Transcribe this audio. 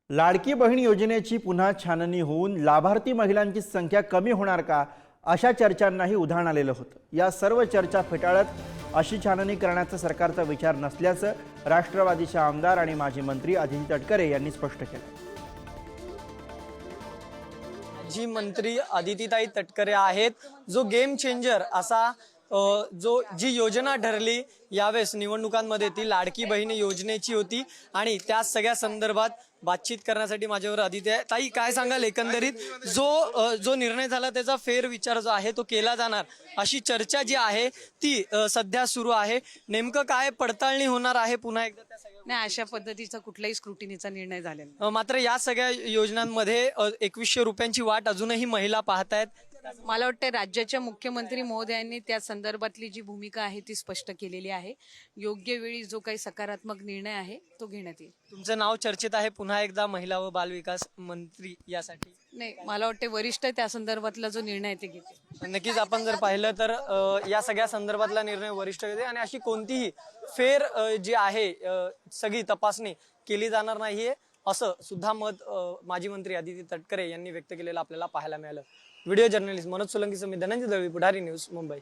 लाडकी बहीण योजनेची पुन्हा छाननी होऊन लाभार्थी महिलांची संख्या कमी होणार का अशा चर्चांनाही उधाण आलेलं होतं। या सर्व चर्चा फेटाळत अशी छाननी करण्याचा सरकारचा विचार नसल्याचं राष्ट्रवादीचे आमदार आणि माजी मंत्री अदिती तटकरे यांनी स्पष्ट केलं। जी मंत्री अदितीताई तटकरे आहेत, जो गेम चेंजर असा जी योजना ठरली यावेळेस निवडणुकांमध्ये ती लाडकी बहीण योजनेची होती आणि त्या सगळ्या संदर्भात बातचीत करण्यासाठी माझ्यावर अदिती आहे। ताई, काय सांगाल एकंदरीत जो निर्णय झाला त्याचा फेरविचार जो आहे तो केला जाणार अशी चर्चा जी आहे ती सध्या सुरू आहे। नेमकं काय पडताळणी होणार आहे पुन्हा एकदा त्या सगळ्या? नाही, अशा पद्धतीचा कुठलाही स्क्रुटिनीचा निर्णय झालेला नाही। मात्र या सगळ्या योजनांमध्ये 2100 रुपयांची वाट अजूनही महिला पाहतायत। मला वाटतं राज्याच्या मुख्यमंत्री महोदयांनी त्या संदर्भातली जी भूमिका आहे ती स्पष्ट केलेली आहे। योग्य वेळी जो काही सकारात्मक निर्णय आहे तो घेण्यात येईल। तुमचं नाव चर्चेत आहे पुन्हा एकदा महिला व बालविकास मंत्री यासाठी। नाही, मला वाटतं वरिष्ठ त्या संदर्भातला जो निर्णय ते घेतील। नक्कीच आपण जर पाहिलं तर या सगळ्या संदर्भातला निर्णय वरिष्ठ घेते आणि अशी कोणतीही फेर जी आहे सगळी तपासणी केली जाणार नाहीये असं सुद्धा मत माजी मंत्री अदिती तटकरे यांनी व्यक्त केलेलं आपल्याला पाहायला मिळालं। व्हिडिओ जर्नलिस्ट मनोज सोलंकी समिती धनंजय दळवी, पुढारी न्यूज, मुंबई।